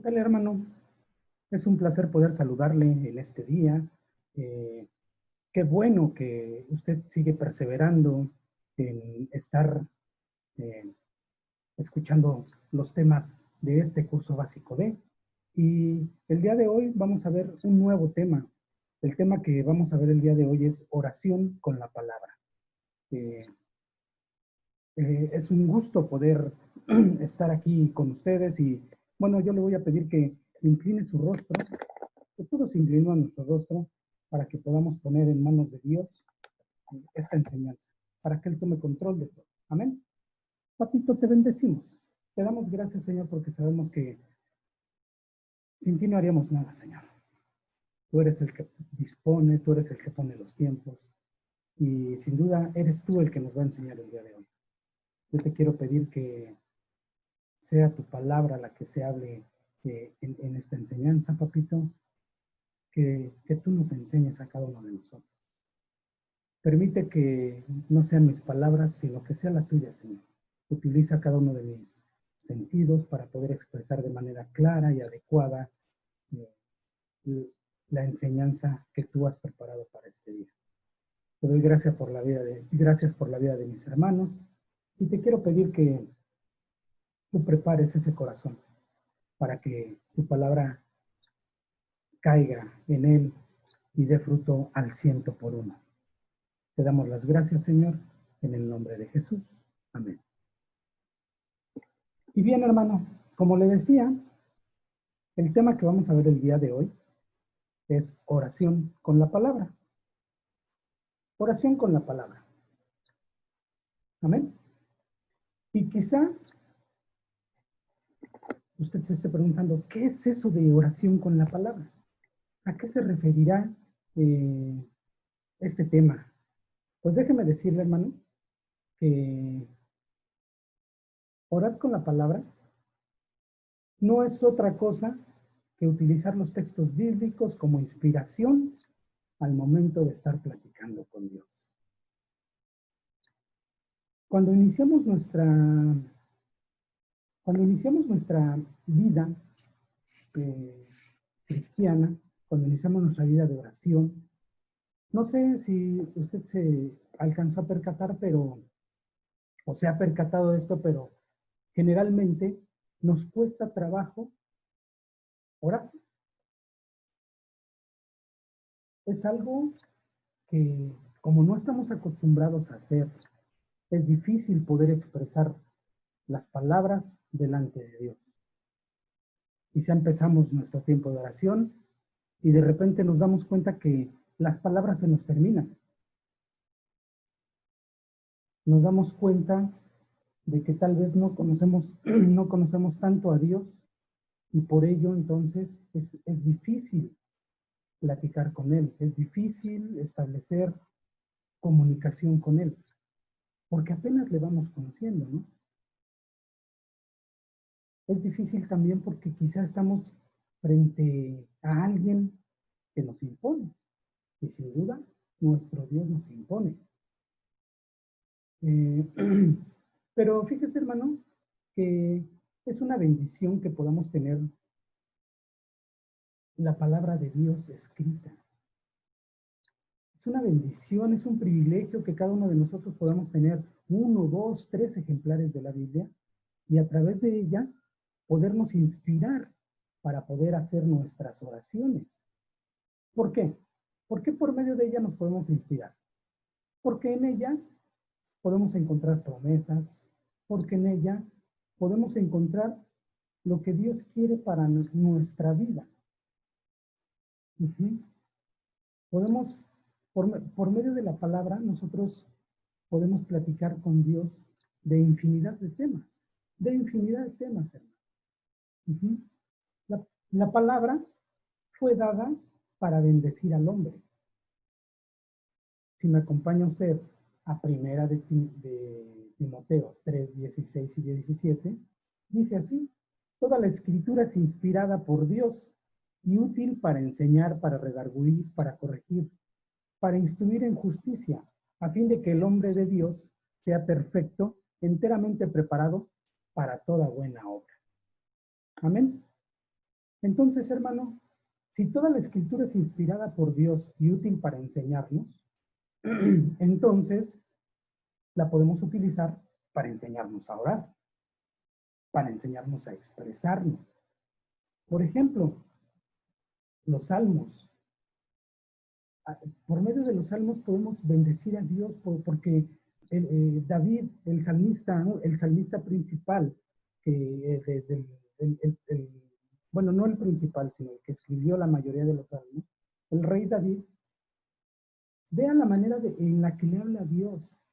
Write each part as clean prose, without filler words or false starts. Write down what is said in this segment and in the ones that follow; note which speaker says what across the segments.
Speaker 1: tal, hermano? Es un placer poder saludarle en este día. Eh, Qué bueno que usted sigue perseverando en estar eh, escuchando los temas de este curso básico D. Y el día de hoy vamos a ver un nuevo tema. El tema que vamos a ver el día de hoy es oración con la palabra. Eh, es un gusto poder estar aquí con ustedes y bueno, yo le voy a pedir que incline su rostro, que todos inclinemos nuestro rostro para que podamos poner en manos de Dios esta enseñanza, para que Él tome control de todo. Amén. Papito, te bendecimos. Te damos gracias, Señor, porque sabemos que sin ti no haríamos nada, Señor. Tú eres el que dispone, tú eres el que pone los tiempos y sin duda eres tú el que nos va a enseñar el día de hoy. Yo te quiero pedir que sea tu palabra la que se hable en esta enseñanza, papito, que tú nos enseñes a cada uno de nosotros. Permite que no sean mis palabras, sino que sea la tuya, Señor. Utiliza cada uno de mis sentidos para poder expresar de manera clara y adecuada la enseñanza que tú has preparado para este día. Te doy gracias por la vida de mis hermanos y te quiero pedir que tú prepares ese corazón para que tu palabra caiga en él y dé fruto al 100 por 1. Te damos las gracias, Señor, en el nombre de Jesús. Amén. Y bien, hermano, como le decía, el tema que vamos a ver el día de hoy es oración con la palabra. Oración con la palabra. Amén. Y quizá usted se esté preguntando, ¿qué es eso de oración con la palabra? ¿A qué se referirá este tema? Pues déjeme decirle, hermano, que orar con la palabra no es otra cosa que utilizar los textos bíblicos como inspiración al momento de estar platicando con Dios. Cuando iniciamos nuestra, cuando iniciamos nuestra vida eh, cristiana, cuando iniciamos nuestra vida de oración, no sé si usted se alcanzó a percatar, o se ha percatado de esto, pero generalmente nos cuesta trabajo orar. Es algo que, como no estamos acostumbrados a hacer, es difícil poder expresar las palabras delante de Dios. Quizá empezamos nuestro tiempo de oración y de repente nos damos cuenta que las palabras se nos terminan. Nos damos cuenta de que tal vez no conocemos, no conocemos tanto a Dios y por ello entonces es difícil platicar con Él, es difícil establecer comunicación con Él, porque apenas le vamos conociendo, ¿no? Es difícil también porque quizá estamos frente a alguien que nos impone, y sin duda nuestro Dios nos impone. Eh, pero fíjese, hermano, que es una bendición que podamos tener la palabra de Dios escrita. Es una bendición, es un privilegio que cada uno de nosotros podamos tener 1, 2, 3 ejemplares de la Biblia y a través de ella podernos inspirar para poder hacer nuestras oraciones. ¿Por qué? Porque por medio de ella nos podemos inspirar. Porque en ella podemos encontrar promesas, porque en ella podemos encontrar lo que Dios quiere para nuestra vida. Podemos, por medio de la palabra, nosotros podemos platicar con Dios de infinidad de temas, hermano. La palabra fue dada para bendecir al hombre. Si me acompaña usted a primera de Timoteo 3, 16 y 17, dice así: toda la escritura es inspirada por Dios y útil para enseñar, para redarguir, para corregir, para instruir en justicia, a fin de que el hombre de Dios sea perfecto, enteramente preparado para toda buena obra. Amén. Entonces, hermano, si toda la escritura es inspirada por Dios y útil para enseñarnos, entonces la podemos utilizar para enseñarnos a orar, para enseñarnos a expresarnos. Por ejemplo, los salmos. Por medio de los salmos podemos bendecir a Dios porque David, el salmista, ¿no? El salmista principal, bueno, no el principal, sino el que escribió la mayoría de los salmos, el rey David, vean la manera en la que le habla a Dios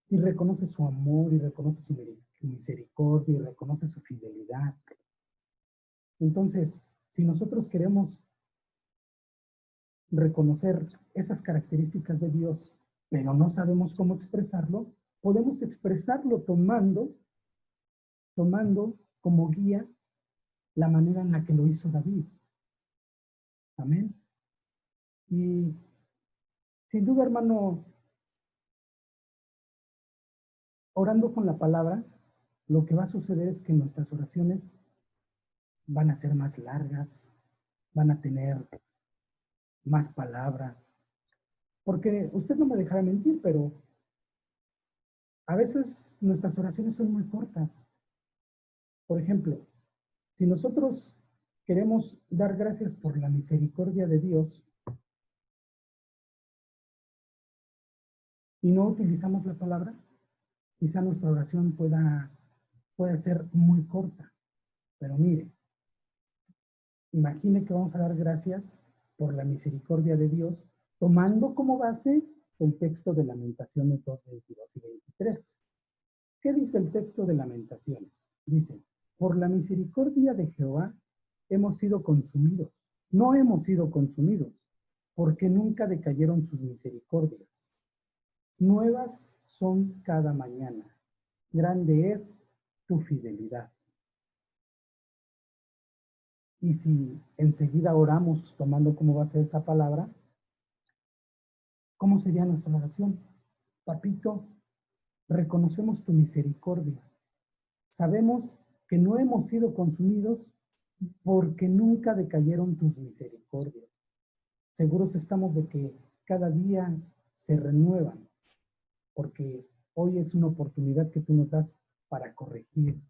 Speaker 1: y reconoce su amor y reconoce su misericordia y reconoce su fidelidad. Entonces, si nosotros queremos reconocer esas características de Dios, pero no sabemos cómo expresarlo, podemos expresarlo tomando como guía la manera en la que lo hizo David. Amén. Y sin duda, hermano, orando con la palabra, lo que va a suceder es que nuestras oraciones van a ser más largas, van a tener más palabras. Porque usted no me dejará mentir, pero a veces nuestras oraciones son muy cortas. Por ejemplo, si nosotros queremos dar gracias por la misericordia de Dios y no utilizamos la palabra, quizá nuestra oración pueda ser muy corta. Pero mire, imagine que vamos a dar gracias por la misericordia de Dios, tomando como base el texto de Lamentaciones 2, 22 y 23. ¿Qué dice el texto de Lamentaciones? Dice, por la misericordia de Jehová hemos sido consumidos. No hemos sido consumidos, porque nunca decayeron sus misericordias. Nuevas son cada mañana. Grande es tu fidelidad. Y si enseguida oramos tomando como base esa palabra, ¿cómo sería nuestra oración? Papito, reconocemos tu misericordia. Sabemos que no hemos sido consumidos porque nunca decayeron tus misericordias. Seguros estamos de que cada día se renuevan, porque hoy es una oportunidad que tú nos das para corregir.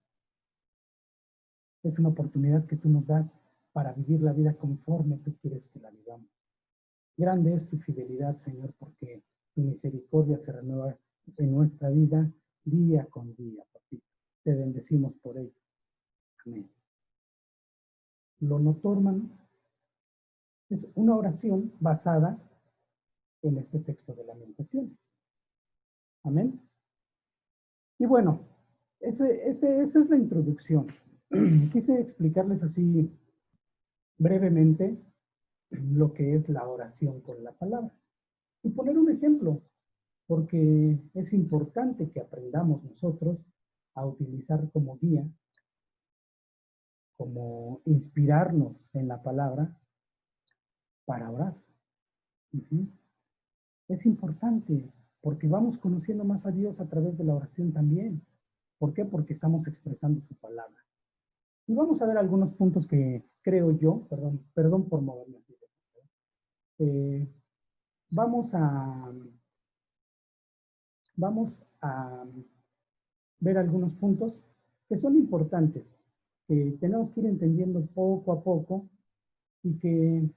Speaker 1: Es una oportunidad que tú nos das para vivir la vida conforme tú quieres que la vivamos. Grande es tu fidelidad, Señor, porque tu misericordia se renueva en nuestra vida día con día, papito. Te bendecimos por ello. Amén. Lo notó, hermano, es una oración basada en este texto de Lamentaciones. Amén. Y bueno, esa es la introducción. Quise explicarles así brevemente lo que es la oración con la palabra. Y poner un ejemplo, porque es importante que aprendamos nosotros a utilizar como guía, como inspirarnos en la palabra para orar. Es importante porque vamos conociendo más a Dios a través de la oración también. ¿Por qué? Porque estamos expresando su palabra. Y vamos a ver algunos puntos que creo yo, perdón por moverme así. Vamos a ver algunos puntos que son importantes, que tenemos que ir entendiendo poco a poco y que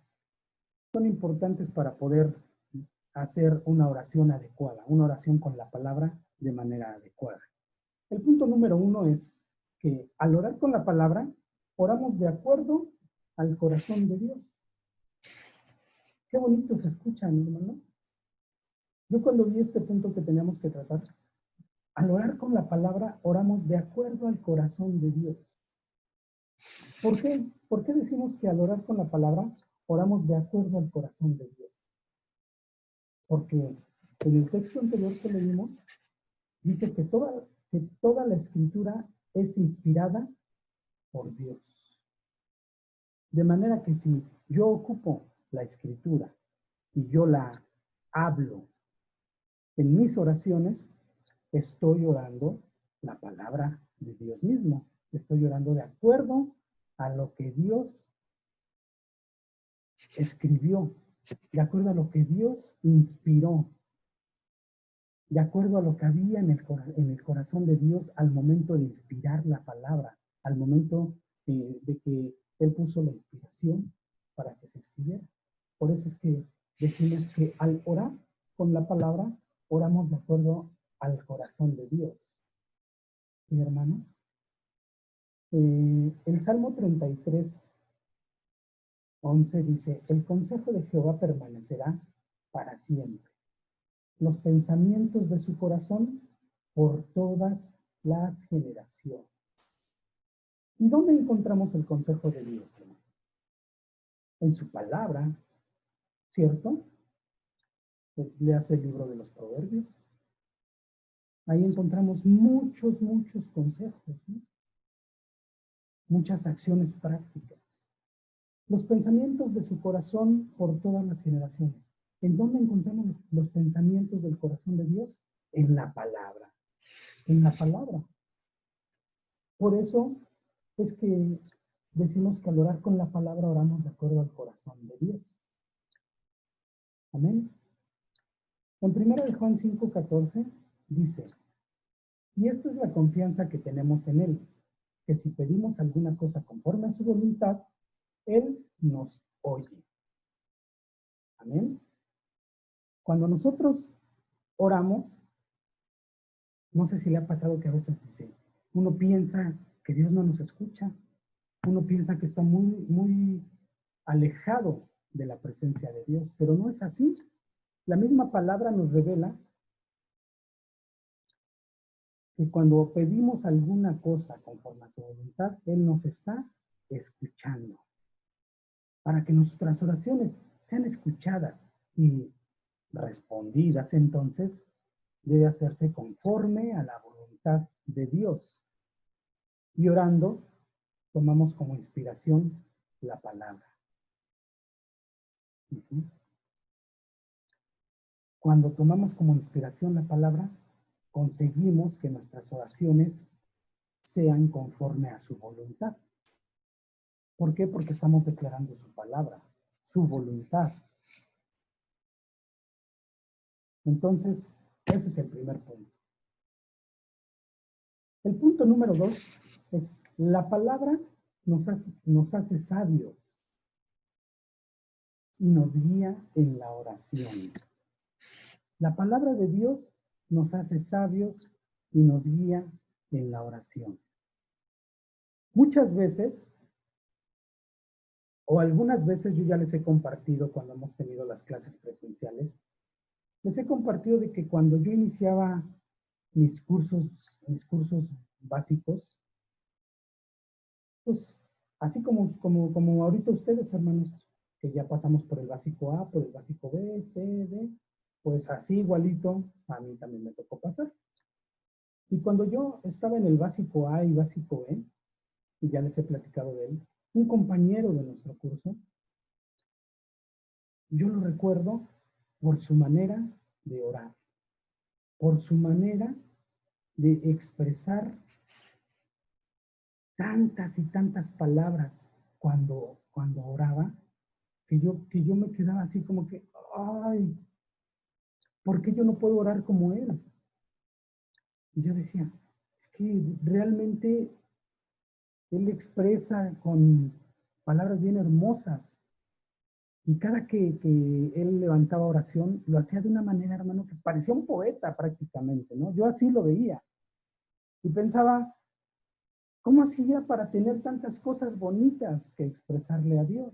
Speaker 1: son importantes para poder hacer una oración adecuada, una oración con la palabra de manera adecuada. El punto número 1 es que al orar con la palabra, oramos de acuerdo al corazón de Dios. Qué bonito se escucha, ¿no, hermano? Yo cuando vi este punto que teníamos que tratar, al orar con la palabra, oramos de acuerdo al corazón de Dios. ¿Por qué? ¿Por qué decimos que al orar con la palabra, oramos de acuerdo al corazón de Dios? Porque en el texto anterior que leímos, dice que toda la escritura es inspirada por Dios. De manera que si yo ocupo la escritura y yo la hablo en mis oraciones, estoy orando la palabra de Dios mismo. Estoy orando de acuerdo a lo que Dios escribió, de acuerdo a lo que Dios inspiró, de acuerdo a lo que había en el corazón de Dios al momento de inspirar la palabra, al momento de que Él puso la inspiración para que se escribiera. Por eso es que decimos que al orar con la palabra, oramos de acuerdo al corazón de Dios. ¿Sí, hermano? El Salmo 33, 11 dice, el consejo de Jehová permanecerá para siempre, los pensamientos de su corazón por todas las generaciones. ¿Y dónde encontramos el consejo de Dios, hermano? En su palabra, ¿cierto? Le hace el libro de los Proverbios. Ahí encontramos muchos consejos, ¿no? Muchas acciones prácticas. Los pensamientos de su corazón por todas las generaciones. ¿En dónde encontramos los pensamientos del corazón de Dios? En la palabra. En la palabra. Por eso es que decimos que al orar con la palabra oramos de acuerdo al corazón de Dios. Amén. En 1 de Juan 5:14 dice, y esta es la confianza que tenemos en Él, que si pedimos alguna cosa conforme a su voluntad, Él nos oye. Amén. Cuando nosotros oramos, no sé si le ha pasado que a veces dice, uno piensa que Dios no nos escucha, uno piensa que está muy alejado de la presencia de Dios, pero no es así. La misma palabra nos revela que cuando pedimos alguna cosa conforme a su voluntad, Él nos está escuchando. Para que nuestras oraciones sean escuchadas y respondidas, entonces, debe hacerse conforme a la voluntad de Dios. Y orando, tomamos como inspiración la palabra. Cuando tomamos como inspiración la palabra, conseguimos que nuestras oraciones sean conforme a su voluntad. ¿Por qué? Porque estamos declarando su palabra, su voluntad. Entonces, ese es el primer punto. El punto número 2 es, la palabra nos hace sabios y nos guía en la oración. La palabra de Dios nos hace sabios y nos guía en la oración. Muchas veces, o algunas veces yo ya les he compartido cuando hemos tenido las clases presenciales, les he compartido de que cuando yo iniciaba mis cursos básicos, pues así como ahorita ustedes, hermanos, que ya pasamos por el básico A, por el básico B, C, D, pues así igualito a mí también me tocó pasar. Y cuando yo estaba en el básico A y básico B, y ya les he platicado de él, un compañero de nuestro curso, yo lo recuerdo por su manera de orar, por su manera de expresar tantas y tantas palabras cuando oraba, que yo me quedaba así como que, ay, ¿por qué yo no puedo orar como él? Y yo decía, es que realmente él expresa con palabras bien hermosas. Y cada que él levantaba oración, lo hacía de una manera, hermano, que parecía un poeta prácticamente, ¿no? Yo así lo veía. Y pensaba, ¿cómo hacía para tener tantas cosas bonitas que expresarle a Dios?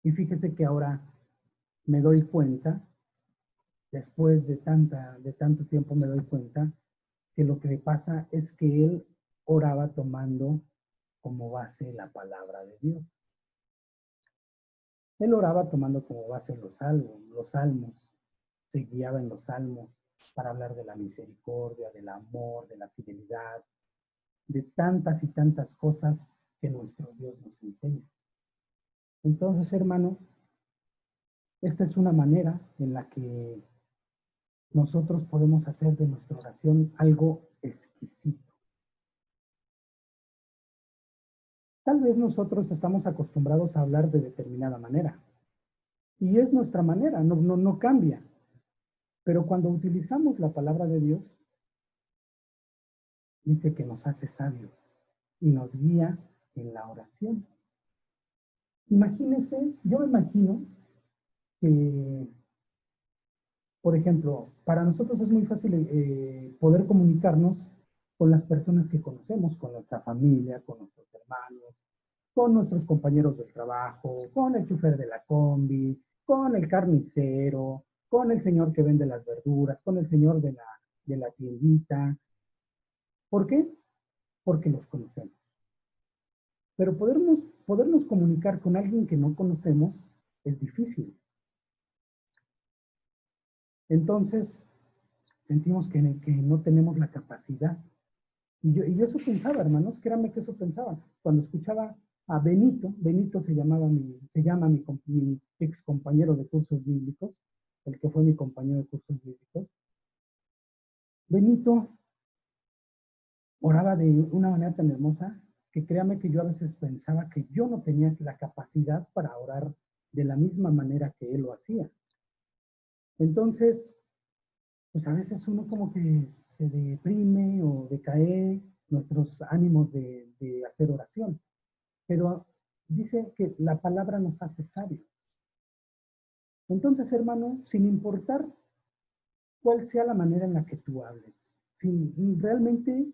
Speaker 1: Y fíjese que ahora me doy cuenta, después de tanto tiempo me doy cuenta, que lo que le pasa es que él oraba tomando como base la palabra de Dios. Él oraba tomando como base los salmos, se guiaba en los salmos para hablar de la misericordia, del amor, de la fidelidad, de tantas y tantas cosas que nuestro Dios nos enseña. Entonces, hermano, esta es una manera en la que nosotros podemos hacer de nuestra oración algo exquisito. Tal vez nosotros estamos acostumbrados a hablar de determinada manera. Y es nuestra manera, no cambia. Pero cuando utilizamos la palabra de Dios, dice que nos hace sabios y nos guía en la oración. Imagínense, yo me imagino que, por ejemplo, para nosotros es muy fácil poder comunicarnos con las personas que conocemos, con nuestra familia, con nuestros hermanos, con nuestros compañeros del trabajo, con el chofer de la combi, con el carnicero, con el señor que vende las verduras, con el señor de la tiendita. ¿Por qué? Porque los conocemos. Pero podernos comunicar con alguien que no conocemos es difícil. Entonces, sentimos que no tenemos la capacidad. Y yo eso pensaba, hermanos, créanme que eso pensaba. Cuando escuchaba a Benito se llama mi ex compañero de cursos bíblicos, el que fue mi compañero de cursos bíblicos. Benito oraba de una manera tan hermosa que créame que yo a veces pensaba que yo no tenía la capacidad para orar de la misma manera que él lo hacía. Entonces, pues a veces uno como que se deprime o decae nuestros ánimos de hacer oración. Pero dice que la palabra nos hace sabios. Entonces, hermano, sin importar cuál sea la manera en la que tú hables, sin realmente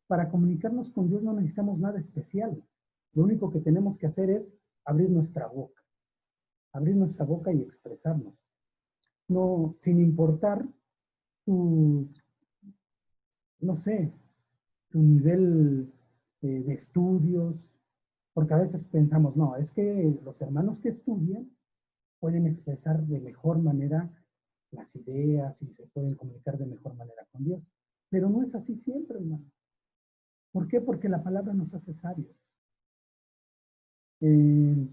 Speaker 1: para comunicarnos con Dios no necesitamos nada especial. Lo único que tenemos que hacer es abrir nuestra boca y expresarnos. No, sin importar tu, no sé, tu nivel de estudios, porque a veces pensamos, no, es que los hermanos que estudian pueden expresar de mejor manera las ideas y se pueden comunicar de mejor manera con Dios. Pero no es así siempre, hermano. ¿Por qué? Porque la palabra nos hace sabios. Eh,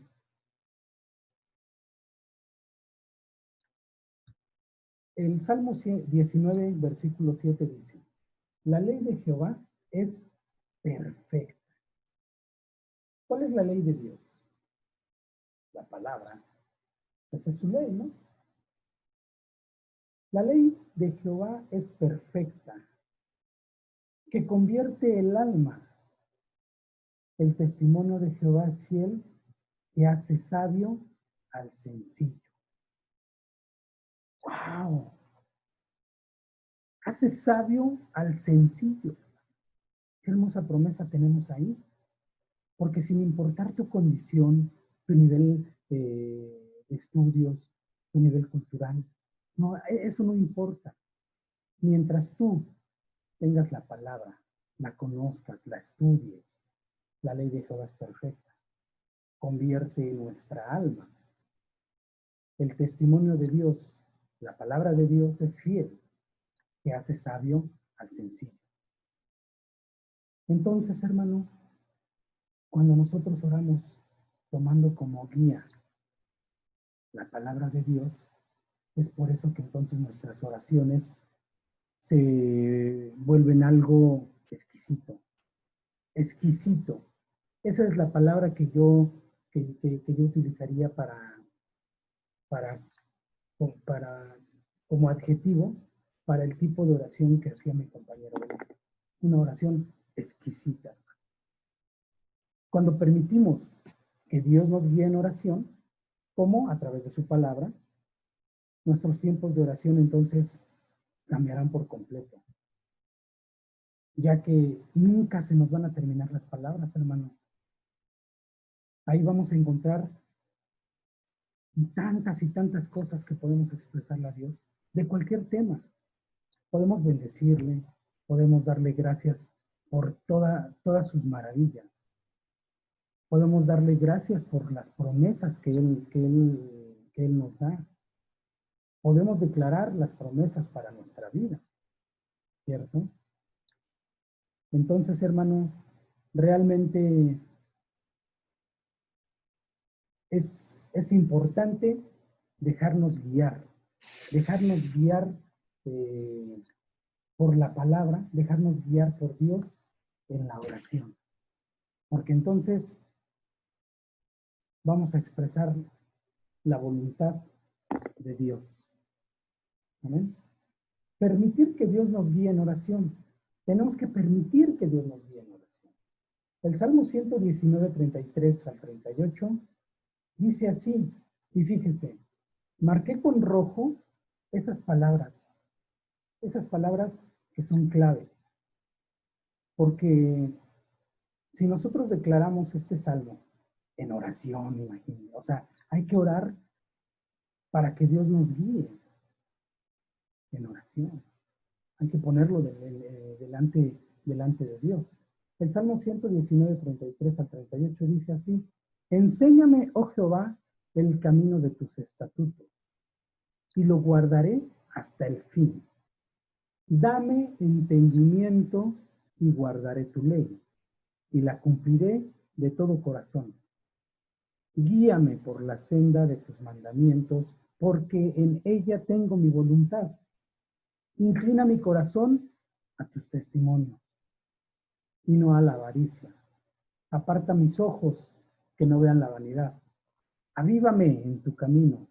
Speaker 1: el Salmo 19, versículo 7 dice, la ley de Jehová es perfecta. ¿Cuál es la ley de Dios? La palabra. Esa es su ley, ¿no? La ley de Jehová es perfecta, que convierte el alma. El testimonio de Jehová es fiel, que hace sabio al sencillo. ¡Wow! Hace sabio al sencillo. Qué hermosa promesa tenemos ahí. Porque sin importar tu condición, tu nivel de estudios, tu nivel cultural, no, eso no importa. Mientras tú tengas la palabra, la conozcas, la estudies, la ley de Jehová es perfecta. Convierte nuestra alma. El testimonio de Dios, la palabra de Dios es fiel, que hace sabio al sencillo. Entonces, hermano, cuando nosotros oramos tomando como guía la palabra de Dios, es por eso que entonces nuestras oraciones se vuelven algo exquisito. Exquisito. Esa es la palabra que yo utilizaría para, para, como adjetivo para el tipo de oración que hacía mi compañero. Una oración exquisita. Cuando permitimos que Dios nos guíe en oración, como a través de su palabra, nuestros tiempos de oración entonces cambiarán por completo, ya que nunca se nos van a terminar las palabras, hermano. Ahí vamos a encontrar tantas y tantas cosas que podemos expresarle a Dios de cualquier tema. Podemos bendecirle, podemos darle gracias por todas sus maravillas. Podemos darle gracias por las promesas que Él nos da. Podemos declarar las promesas para nuestra vida, ¿cierto? Entonces, hermano, realmente es importante dejarnos guiar eh, por la palabra, dejarnos guiar por Dios en la oración. Porque entonces vamos a expresar la voluntad de Dios. Amén. Permitir que Dios nos guíe en oración. Tenemos que permitir que Dios nos guíe en oración. El Salmo 119, 33 al 38 dice así, y fíjese, marqué con rojo esas palabras que son claves, porque si nosotros declaramos este salmo en oración, imagínense, o sea, hay que orar para que Dios nos guíe en oración. Hay que ponerlo delante de Dios. El Salmo 119, 33 al 38 dice así, enséñame, oh Jehová, el camino de tus estatutos, y lo guardaré hasta el fin. Dame entendimiento y guardaré tu ley, y la cumpliré de todo corazón. Guíame por la senda de tus mandamientos, porque en ella tengo mi voluntad. Inclina mi corazón a tus testimonios y no a la avaricia. Aparta mis ojos que no vean la vanidad. Avívame en tu camino.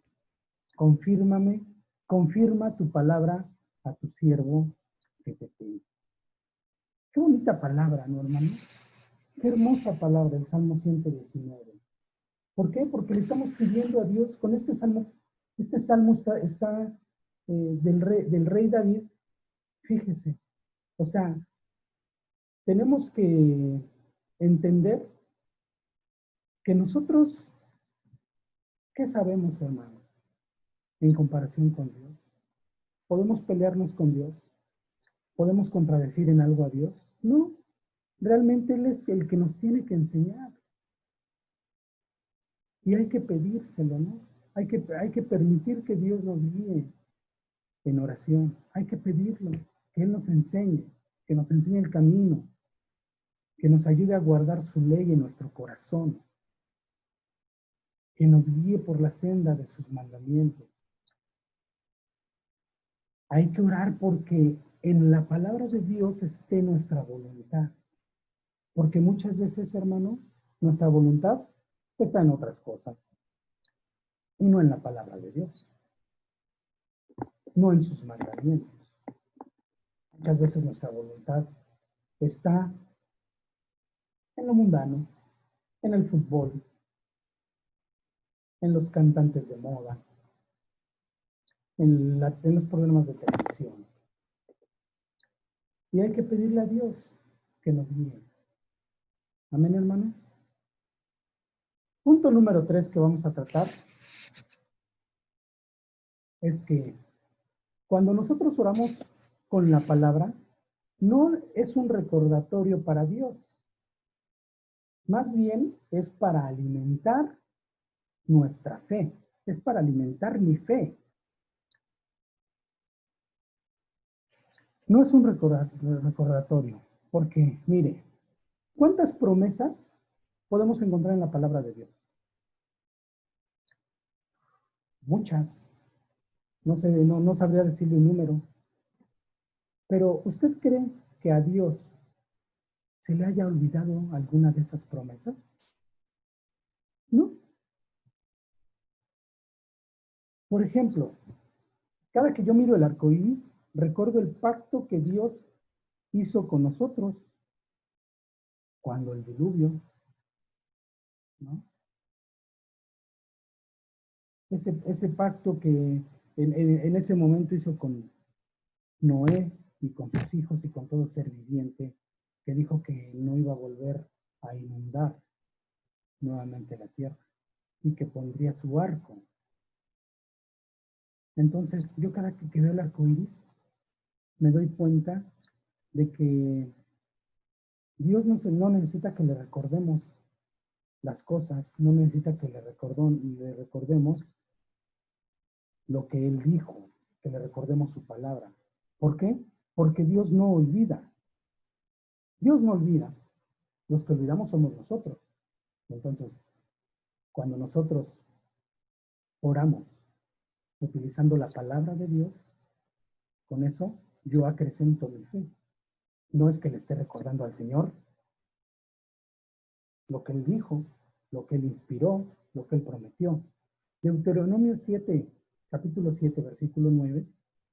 Speaker 1: Confirma tu palabra a tu siervo que te pide. Qué bonita palabra, ¿no, hermano? Qué hermosa palabra el Salmo 119. ¿Por qué? Porque le estamos pidiendo a Dios con este salmo está del rey David, fíjese, o sea, tenemos que entender que nosotros, ¿qué sabemos, hermano, en comparación con Dios? ¿Podemos pelearnos con Dios? ¿Podemos contradecir en algo a Dios? No, realmente Él es el que nos tiene que enseñar. Y hay que pedírselo, ¿no? Hay que permitir que Dios nos guíe en oración. Hay que pedirlo, que Él que nos enseñe el camino, que nos ayude a guardar su ley en nuestro corazón, que nos guíe por la senda de sus mandamientos. Hay que orar porque en la palabra de Dios esté nuestra voluntad. Porque muchas veces, hermano, nuestra voluntad está en otras cosas y no en la palabra de Dios, no en sus mandamientos. Muchas veces nuestra voluntad está en lo mundano, en el fútbol, en los cantantes de moda, en los programas de televisión. Y hay que pedirle a Dios que nos guíe. Amén, hermano. Punto número 3 que vamos a tratar es que cuando nosotros oramos con la palabra, no es un recordatorio para Dios, más bien es para alimentar nuestra fe, es para alimentar mi fe. No es un recordatorio, porque mire, ¿cuántas promesas podemos encontrar en la palabra de Dios? Muchas. No sé, no sabría decirle un número. Pero ¿usted cree que a Dios se le haya olvidado alguna de esas promesas? No. Por ejemplo, cada que yo miro el arco iris, recuerdo el pacto que Dios hizo con nosotros cuando el diluvio, ¿no? Ese pacto que en ese momento hizo con Noé y con sus hijos y con todo ser viviente, que dijo que no iba a volver a inundar nuevamente la tierra y que pondría su arco. Entonces, yo cada que veo el arco iris, me doy cuenta de que Dios no necesita que le recordemos las cosas, no necesita que le recordemos lo que Él dijo, que le recordemos su palabra. ¿Por qué? Porque Dios no olvida. Dios no olvida. Los que olvidamos somos nosotros. Entonces, cuando nosotros oramos utilizando la palabra de Dios, con eso yo acrecento mi fe. No es que le esté recordando al Señor lo que Él dijo, lo que Él inspiró, lo que Él prometió. Deuteronomio 7, capítulo 7, versículo 9,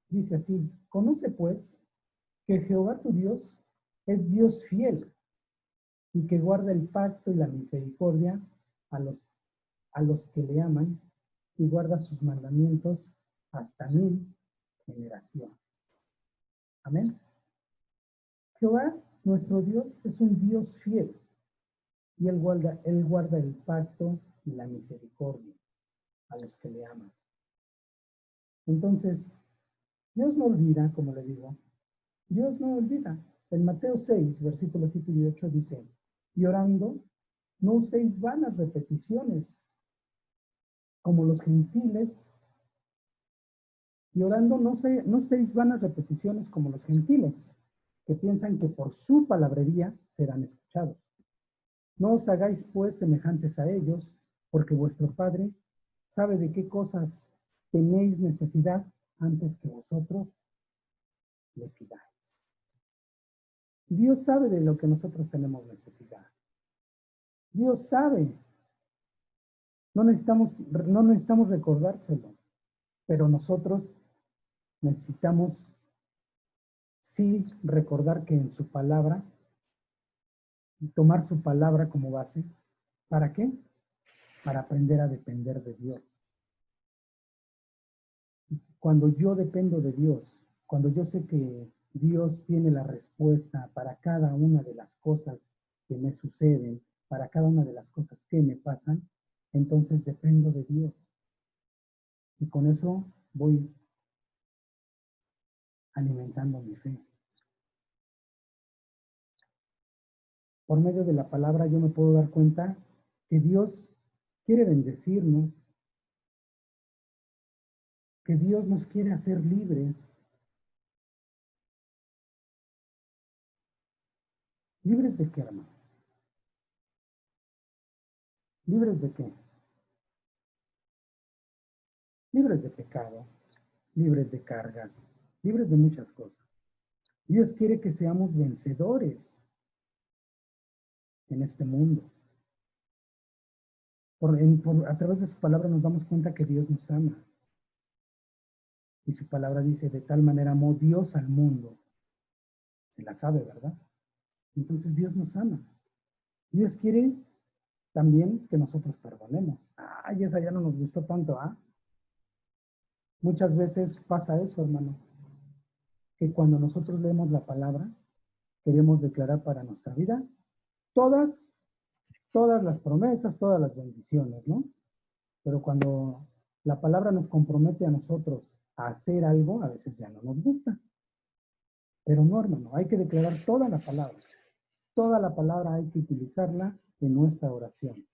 Speaker 1: dice así: conoce pues que Jehová tu Dios es Dios fiel y que guarda el pacto y la misericordia a los que le aman y guarda sus mandamientos hasta 1000 generaciones. Amén. Jehová, nuestro Dios, es un Dios fiel y Él guarda el pacto y la misericordia a los que le aman. Entonces, Dios no olvida, como le digo, Dios no olvida. En Mateo 6, versículos 7 y 8 dice: y orando, no uséis vanas repeticiones como los gentiles, y orando no uséis vanas repeticiones como los gentiles, que piensan que por su palabrería serán escuchados. No os hagáis pues semejantes a ellos, porque vuestro Padre sabe de qué cosas tenéis necesidad antes que vosotros le pidáis. Dios sabe de lo que nosotros tenemos necesidad. Dios sabe. No necesitamos recordárselo, pero nosotros necesitamos sí recordar que en su palabra, tomar su palabra como base. ¿Para qué? Para aprender a depender de Dios. Cuando yo dependo de Dios, cuando yo sé que Dios tiene la respuesta para cada una de las cosas que me suceden, para cada una de las cosas que me pasan, entonces dependo de Dios. Y con eso voy alimentando mi fe. Por medio de la palabra yo me puedo dar cuenta que Dios quiere bendecirnos, que Dios nos quiere hacer libres. ¿Libres de qué, hermano? ¿Libres de qué? Libres de pecado, libres de cargas, libres de muchas cosas. Dios quiere que seamos vencedores en este mundo. A través de su palabra nos damos cuenta que Dios nos ama. Y su palabra dice: de tal manera amó Dios al mundo. Se la sabe, ¿verdad? Entonces Dios nos ama. Dios quiere también que nosotros perdonemos. Ay, esa ya no nos gustó tanto, ¿ah? Muchas veces pasa eso, hermano, que cuando nosotros leemos la palabra, queremos declarar para nuestra vida todas las promesas, todas las bendiciones, ¿no? Pero cuando la palabra nos compromete a nosotros a hacer algo, a veces ya no nos gusta. Pero no, hermano, hay que declarar toda la palabra. Toda la palabra hay que utilizarla en nuestra oración.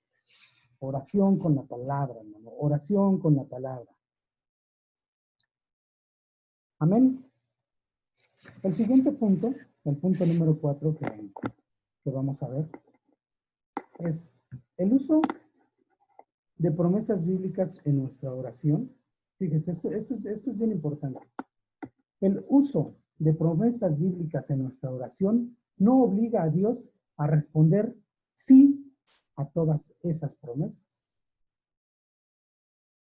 Speaker 1: Oración con la palabra, hermano. Oración con la palabra. Amén. El siguiente punto, el punto número 4 que vamos a ver, es el uso de promesas bíblicas en nuestra oración. Fíjese, esto es bien importante. El uso de promesas bíblicas en nuestra oración no obliga a Dios a responder sí a todas esas promesas.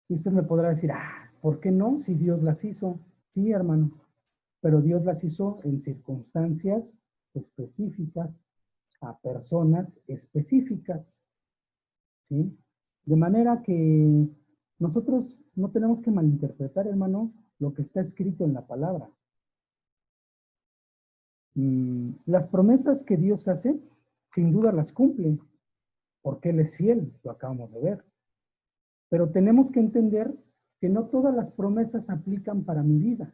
Speaker 1: Y usted me podrá decir: ¿por qué no? Si Dios las hizo. Sí, hermano, pero Dios las hizo en circunstancias específicas, a personas específicas, ¿sí? De manera que nosotros no tenemos que malinterpretar, hermano, lo que está escrito en la palabra. Las promesas que Dios hace, sin duda las cumple, porque Él es fiel, lo acabamos de ver. Pero tenemos que entender que no todas las promesas aplican para mi vida.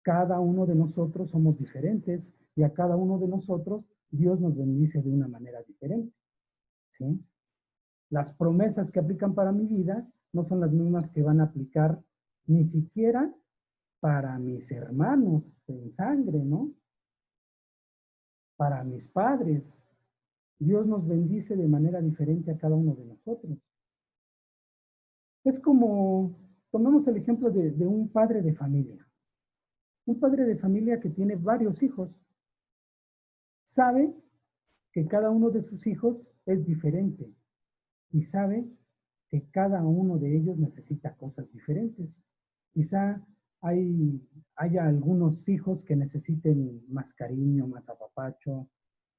Speaker 1: Cada uno de nosotros somos diferentes y a cada uno de nosotros Dios nos bendice de una manera diferente, ¿sí? Las promesas que aplican para mi vida no son las mismas que van a aplicar ni siquiera para mis hermanos en sangre, ¿no? Para mis padres. Dios nos bendice de manera diferente a cada uno de nosotros. Es como, tomemos el ejemplo de un padre de familia. Un padre de familia que tiene varios hijos. Sabe que cada uno de sus hijos es diferente. y sabe que cada uno de ellos necesita cosas diferentes. Quizá haya algunos hijos que necesiten más cariño, más apapacho.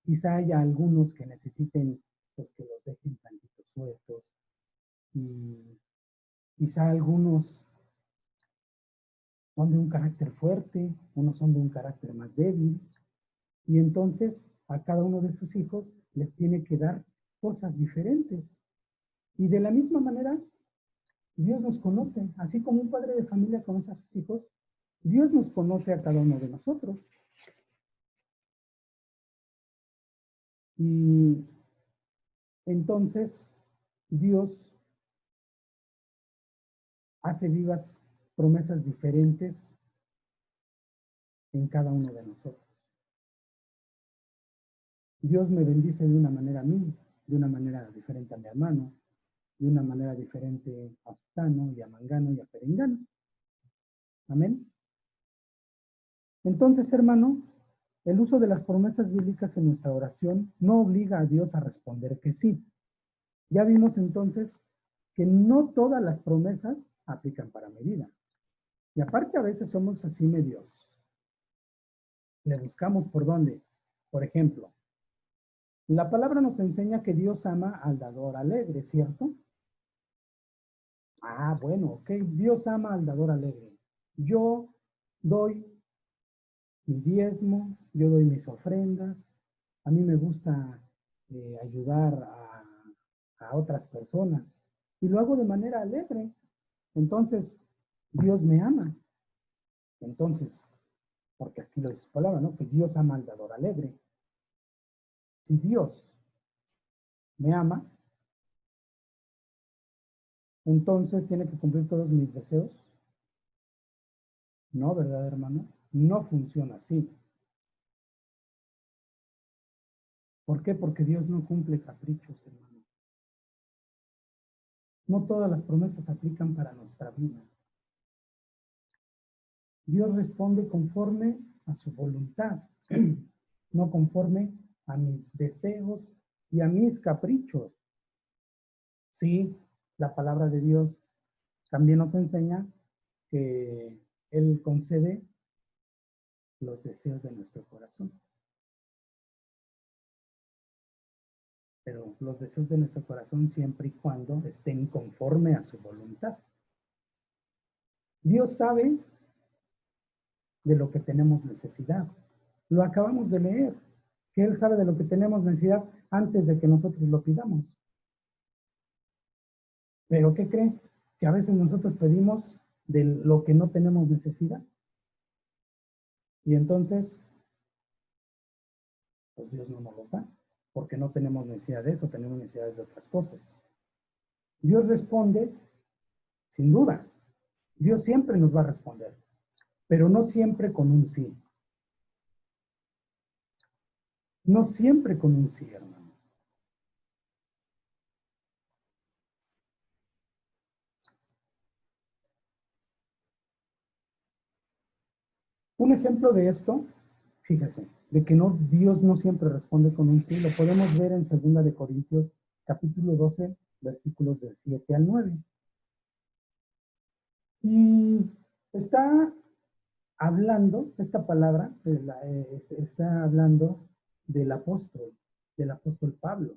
Speaker 1: Quizá haya algunos que necesiten pues, que los dejen tantito sueltos. Y quizá algunos son de un carácter fuerte, unos son de un carácter más débil. Y entonces a cada uno de sus hijos les tiene que dar cosas diferentes. Y de la misma manera, Dios nos conoce, así como un padre de familia conoce a sus hijos, Dios nos conoce a cada uno de nosotros. Y entonces Dios hace vivas promesas diferentes en cada uno de nosotros. Dios me bendice de una manera a mí, de una manera diferente a mi hermano, de una manera diferente a Sutano y a Mangano y a Perengano. Amén. Entonces, hermano, el uso de las promesas bíblicas en nuestra oración no obliga a Dios a responder que sí. Ya vimos entonces que no todas las promesas aplican para mi vida. Y aparte a veces somos así medios. Le buscamos por dónde. Por ejemplo, la palabra nos enseña que Dios ama al dador alegre, ¿cierto? Ah, bueno, ok. Dios ama al dador alegre. Yo doy mi diezmo, yo doy mis ofrendas. A mí me gusta ayudar a otras personas y lo hago de manera alegre. Entonces, Dios me ama. Entonces, porque aquí lo dice su palabra, ¿no? Que Dios ama al dador alegre. Si Dios me ama, entonces tiene que cumplir todos mis deseos. No, ¿verdad, hermano? No funciona así. ¿Por qué? Porque Dios no cumple caprichos, hermano. No todas las promesas aplican para nuestra vida. Dios responde conforme a su voluntad, no conforme a mis deseos y a mis caprichos. Sí, la palabra de Dios también nos enseña que Él concede los deseos de nuestro corazón. Pero los deseos de nuestro corazón siempre y cuando estén conforme a su voluntad. Dios sabe de lo que tenemos necesidad. Lo acabamos de leer, que Él sabe de lo que tenemos necesidad antes de que nosotros lo pidamos. Pero ¿qué cree? Que a veces nosotros pedimos de lo que no tenemos necesidad. Y entonces, pues Dios no nos los da, porque no tenemos necesidad de eso, tenemos necesidades de otras cosas. Dios responde, sin duda. Dios siempre nos va a responder, pero no siempre con un sí. No siempre con un sí, hermano. Un ejemplo de esto, fíjese, de que no, Dios no siempre responde con un sí, lo podemos ver en 2 de Corintios, capítulo 12, versículos del 7 al 9. Y está hablando, esta palabra, está hablando del apóstol Pablo.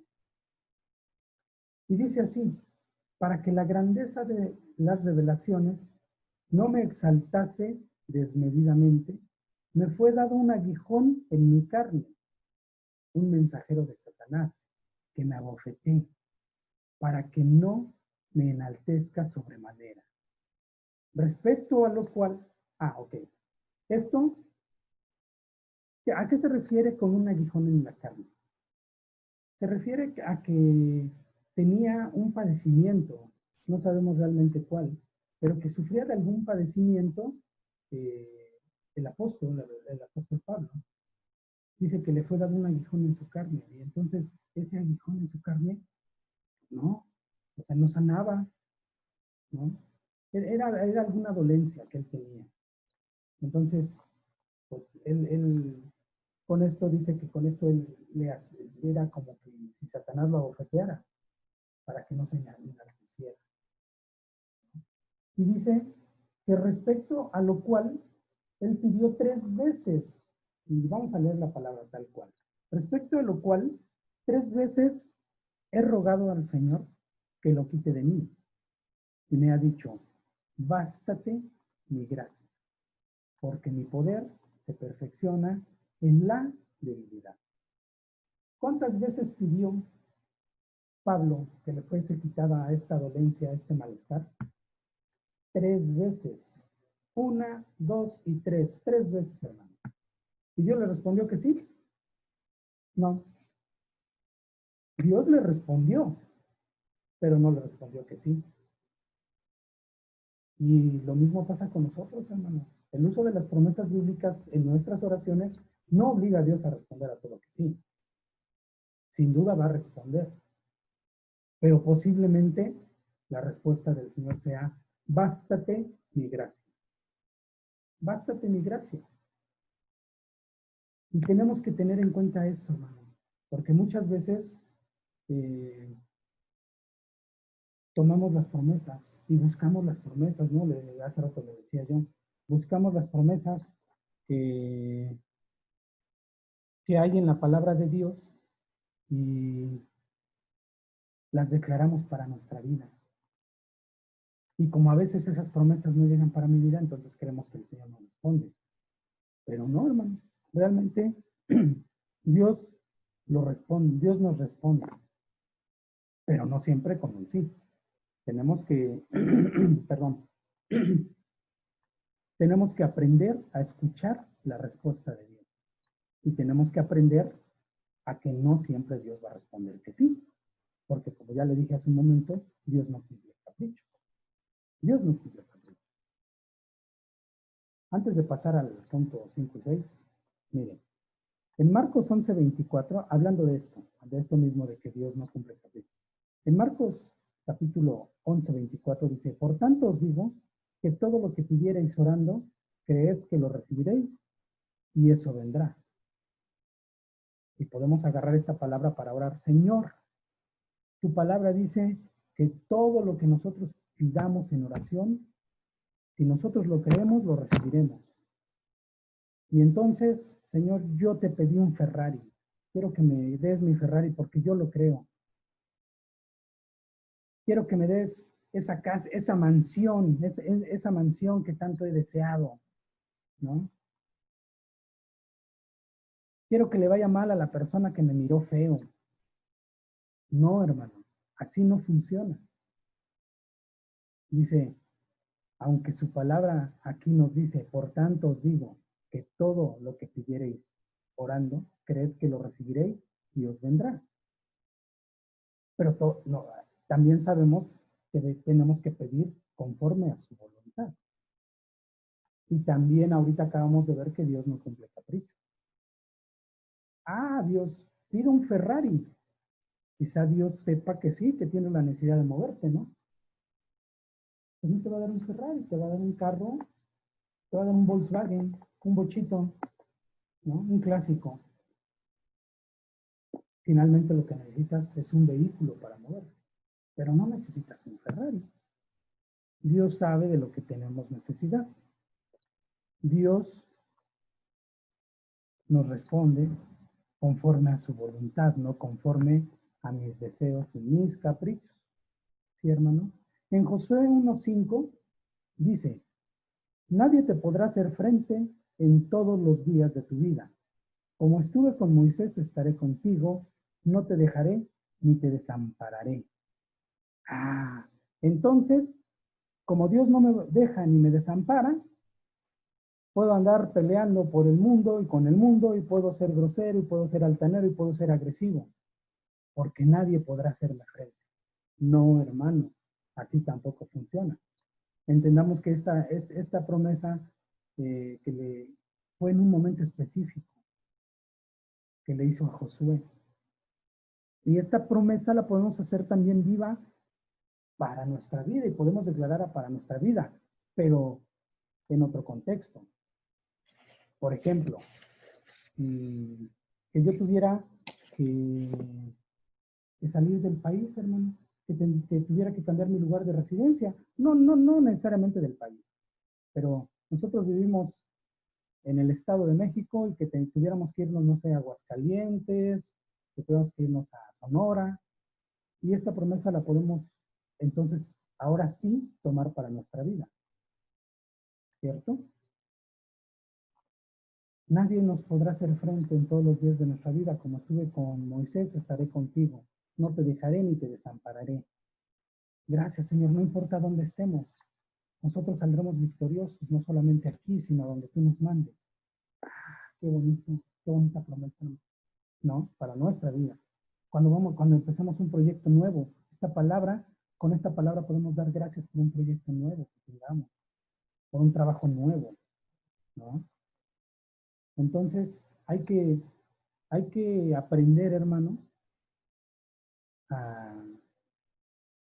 Speaker 1: Y dice así, para que la grandeza de las revelaciones no me exaltase desmedidamente, me fue dado un aguijón en mi carne, un mensajero de Satanás, que me abofeté, para que no me enaltezca sobremanera. Respecto a lo cual, ok, esto, ¿a qué se refiere con un aguijón en la carne? Se refiere a que tenía un padecimiento, no sabemos realmente cuál, pero que sufría de algún padecimiento el apóstol Pablo. Dice que le fue dado un aguijón en su carne, y entonces ese aguijón en su carne, no, o sea, no sanaba, ¿no? Era alguna dolencia que él tenía. Entonces, pues él con esto dice que con esto él era como que si Satanás lo abofeteara, para para que no se enalteciera. Y dice que respecto a lo cual él pidió 3 veces, y vamos a leer la palabra tal cual, respecto a lo cual 3 veces he rogado al Señor que lo quite de mí. Y me ha dicho, bástate mi gracia, porque mi poder se perfecciona en la debilidad. ¿Cuántas veces pidió Pablo que le fuese quitada esta dolencia, este malestar? 3 veces. 1, 2 y 3. 3 veces, hermano. ¿Y Dios le respondió que sí? No. Dios le respondió, pero no le respondió que sí. Y lo mismo pasa con nosotros, hermano. El uso de las promesas bíblicas en nuestras oraciones no obliga a Dios a responder a todo que sí. Sin duda va a responder. Pero posiblemente la respuesta del Señor sea, bástate mi gracia. Bástate mi gracia. Y tenemos que tener en cuenta esto, hermano, porque muchas veces tomamos las promesas y buscamos las promesas, ¿no? Hace rato le decía yo, buscamos las promesas que hay en la palabra de Dios y las declaramos para nuestra vida. Y como a veces esas promesas no llegan para mi vida, entonces creemos que el Señor no responde. Pero no, hermano, realmente Dios Dios nos responde, pero no siempre con un sí. Tenemos que, perdón, tenemos que aprender a escuchar la respuesta de Dios. Y tenemos que aprender a que no siempre Dios va a responder que sí. Porque como ya le dije hace un momento, Dios no cumple capricho. Dios no cumple capricho. Antes de pasar al punto 5 y 6, miren, en Marcos 11:24, hablando de esto mismo de que Dios no cumple capricho. En Marcos capítulo 11:24 dice, por tanto os digo que todo lo que pidierais orando, creed que lo recibiréis y eso vendrá. Y podemos agarrar esta palabra para orar. Señor, tu palabra dice que todo lo que nosotros pidamos en oración, si nosotros lo creemos, lo recibiremos. Y entonces, Señor, yo te pedí un Ferrari. Quiero que me des mi Ferrari porque yo lo creo. Quiero que me des esa casa, esa mansión que tanto he deseado, ¿no? Quiero que le vaya mal a la persona que me miró feo. No, hermano, así no funciona. Dice, aunque su palabra aquí nos dice, por tanto os digo, que todo lo que pidiereis orando, creed que lo recibiréis y os vendrá. Pero no, también sabemos que tenemos que pedir conforme a su voluntad. Y también ahorita acabamos de ver que Dios no cumple capricho. Ah, Dios, pide un Ferrari. Quizá Dios sepa que sí, que tiene la necesidad de moverte, ¿no? Pues no te va a dar un Ferrari, te va a dar un carro, te va a dar un Volkswagen, un bochito, ¿no? Un clásico. Finalmente lo que necesitas es un vehículo para moverte, pero no necesitas un Ferrari. Dios sabe de lo que tenemos necesidad. Dios nos responde conforme a su voluntad, no conforme a mis deseos y mis caprichos. ¿Sí, hermano? En Josué 1:5 dice, nadie te podrá hacer frente en todos los días de tu vida. Como estuve con Moisés, estaré contigo, no te dejaré ni te desampararé. Ah, entonces, como Dios no me deja ni me desampara, puedo andar peleando por el mundo y con el mundo y puedo ser grosero y puedo ser altanero y puedo ser agresivo, porque nadie podrá hacerme frente. No, hermano, así tampoco funciona. Entendamos que esta promesa que le fue en un momento específico que le hizo a Josué. Y esta promesa la podemos hacer también viva para nuestra vida y podemos declararla para nuestra vida, pero en otro contexto. Por ejemplo, que yo tuviera que salir del país, hermano. que tuviera que cambiar mi lugar de residencia. No necesariamente del país, pero nosotros vivimos en el Estado de México y que tuviéramos que irnos, no sé, a Aguascalientes, que tuviéramos que irnos a Sonora, y esta promesa la podemos entonces ahora sí tomar para nuestra vida, ¿cierto? Nadie nos podrá hacer frente en todos los días de nuestra vida. Como estuve con Moisés, estaré contigo. No te dejaré ni te desampararé. Gracias, Señor, no importa dónde estemos. Nosotros saldremos victoriosos, no solamente aquí, sino donde tú nos mandes. Qué bonito, qué bonita promesa, ¿no? Para nuestra vida. Cuando empecemos un proyecto nuevo, con esta palabra podemos dar gracias por un proyecto nuevo que tengamos, por un trabajo nuevo, ¿no? Entonces, hay que aprender, hermano, a,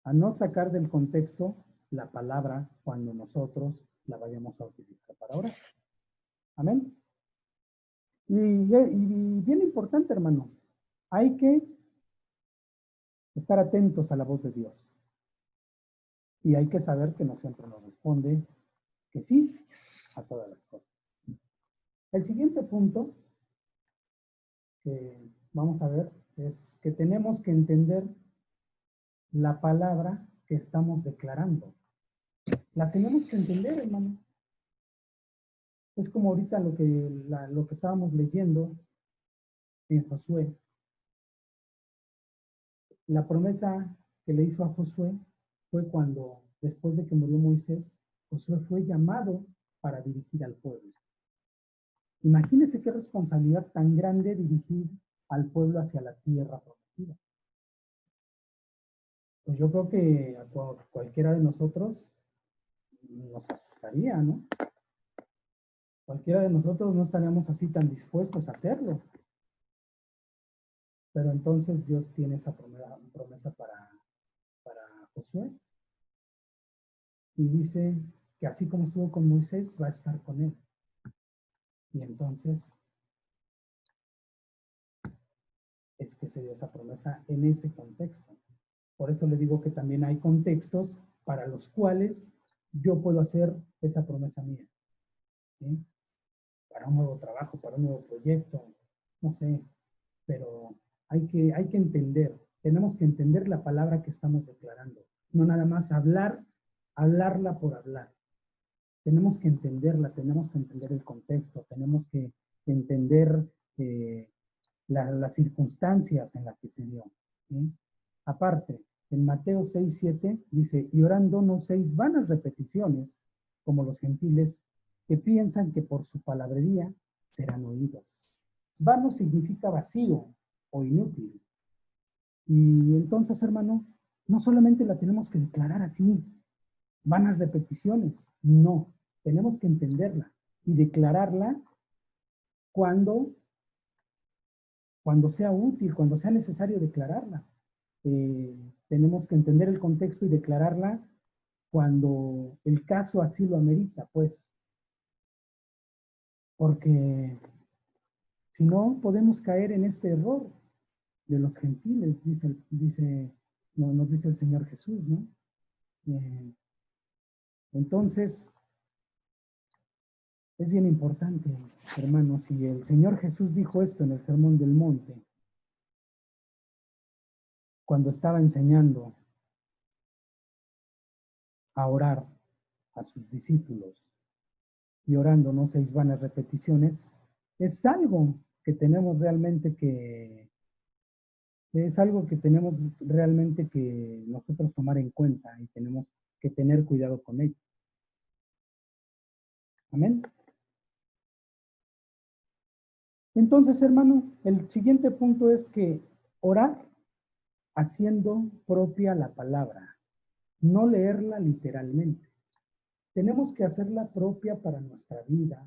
Speaker 1: a no sacar del contexto la palabra cuando nosotros la vayamos a utilizar para orar. Amén. Y bien importante, hermano, hay que estar atentos a la voz de Dios. Y hay que saber que no siempre nos responde que sí a todas las cosas. El siguiente punto que vamos a ver es que tenemos que entender la palabra que estamos declarando. La tenemos que entender, hermano. Es como ahorita lo que estábamos leyendo en Josué. La promesa que le hizo a Josué fue cuando, después de que murió Moisés, Josué fue llamado para dirigir al pueblo. Imagínense qué responsabilidad tan grande dirigir al pueblo hacia la tierra prometida. Pues yo creo que a cualquiera de nosotros nos asustaría, ¿no? Cualquiera de nosotros no estaríamos así tan dispuestos a hacerlo. Pero entonces Dios tiene esa promesa para Josué. Y dice que así como estuvo con Moisés, va a estar con él. Y entonces es que se dio esa promesa en ese contexto. Por eso le digo que también hay contextos para los cuales yo puedo hacer esa promesa mía. ¿Sí? Para un nuevo trabajo, para un nuevo proyecto, no sé, pero hay que entender, tenemos que entender la palabra que estamos declarando, no nada más hablarla por hablar. Tenemos que entenderla, tenemos que entender el contexto, tenemos que entender las circunstancias en las que se dio. ¿Sí? Aparte, en Mateo 6:7 dice, y orando no seis vanas repeticiones, como los gentiles, que piensan que por su palabrería serán oídos. Vano significa vacío o inútil. Y entonces, hermano, no solamente la tenemos que declarar así, vanas repeticiones, no, tenemos que entenderla y declararla cuando, cuando sea útil, cuando sea necesario declararla. Tenemos que entender el contexto y declararla cuando el caso así lo amerita, pues, porque si no podemos caer en este error de los gentiles, nos dice el Señor Jesús, ¿no? Entonces, es bien importante, hermanos, y el Señor Jesús dijo esto en el Sermón del Monte, cuando estaba enseñando a orar a sus discípulos y orando, no seis vanas repeticiones, es algo que tenemos realmente es algo que tenemos realmente que nosotros tomar en cuenta y tenemos que tener cuidado con ello. Amén. Entonces, hermano, el siguiente punto es que orar haciendo propia la palabra, no leerla literalmente. Tenemos que hacerla propia para nuestra vida,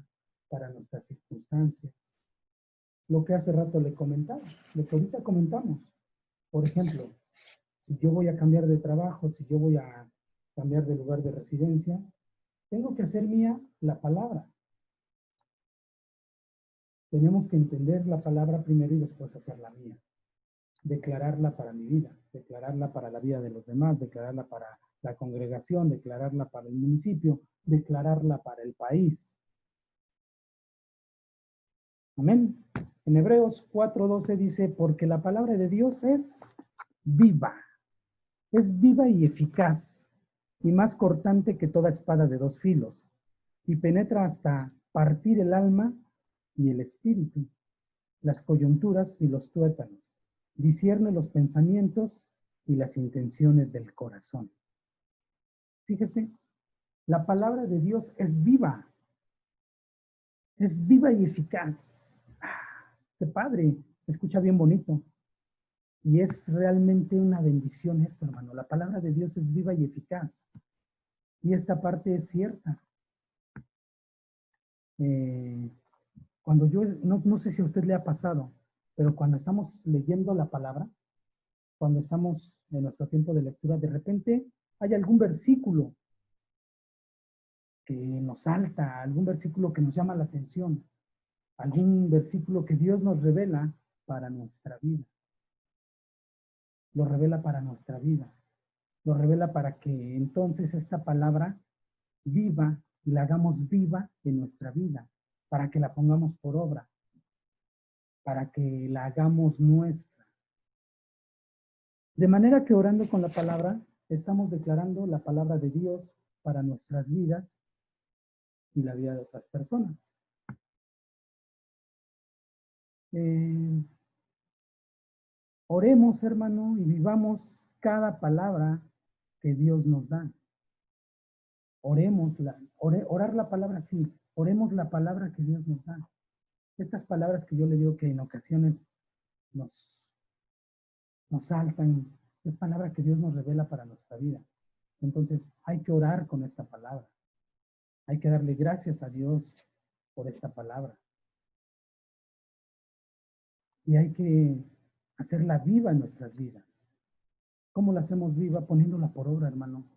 Speaker 1: para nuestras circunstancias. Lo que hace rato le comentaba, lo que ahorita comentamos. Por ejemplo, si yo voy a cambiar de trabajo, si yo voy a cambiar de lugar de residencia, tengo que hacer mía la palabra. Tenemos que entender la palabra primero y después hacerla mía. declararla para mi vida, declararla para la vida de los demás, declararla para la congregación, declararla para el municipio, declararla para el país. Amén. En Hebreos 4:12 dice, porque la palabra de Dios es viva y eficaz, y más cortante que toda espada de dos filos, y penetra hasta partir el alma y el espíritu, las coyunturas y los tuétanos, discierne los pensamientos y las intenciones del corazón. Fíjese, la palabra de Dios es viva y eficaz. ¡Qué padre! Se escucha bien bonito. Y es realmente una bendición esto, hermano. La palabra de Dios es viva y eficaz. Y esta parte es cierta. Cuando yo, no sé si a usted le ha pasado, pero cuando estamos leyendo la palabra, cuando estamos en nuestro tiempo de lectura, de repente hay algún versículo que nos salta, algún versículo que nos llama la atención, algún versículo que Dios nos revela para nuestra vida. Lo revela para nuestra vida. Lo revela para que entonces esta palabra viva y la hagamos viva en nuestra vida, para que la pongamos por obra, para que la hagamos nuestra. De manera que orando con la palabra, estamos declarando la palabra de Dios para nuestras vidas y la vida de otras personas. Oremos, hermano, y vivamos cada palabra que Dios nos da. Orar la palabra, sí, oremos la palabra que Dios nos da. Estas palabras que yo le digo que en ocasiones nos saltan, es palabra que Dios nos revela para nuestra vida. Entonces hay que orar con esta palabra. Hay que darle gracias a Dios por esta palabra. Y hay que hacerla viva en nuestras vidas. ¿Cómo la hacemos viva? Poniéndola por obra, hermano.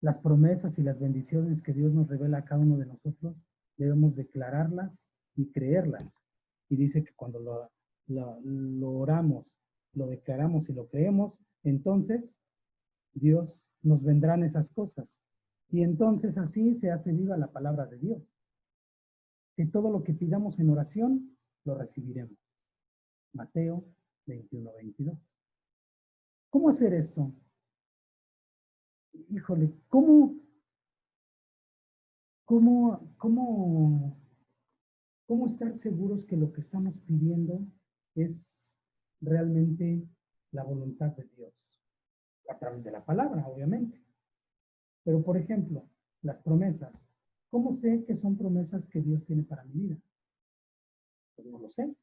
Speaker 1: Las promesas y las bendiciones que Dios nos revela a cada uno de nosotros, debemos declararlas y creerlas. Y dice que cuando lo oramos, lo declaramos y lo creemos, entonces Dios nos vendrán esas cosas. Y entonces así se hace viva la palabra de Dios. Que todo lo que pidamos en oración, lo recibiremos. Mateo 21:22. ¿Cómo hacer esto? Híjole, ¿cómo estar seguros que lo que estamos pidiendo es realmente la voluntad de Dios? A través de la palabra, obviamente. Pero, por ejemplo, las promesas. ¿Cómo sé que son promesas que Dios tiene para mi vida? Pues no lo sé.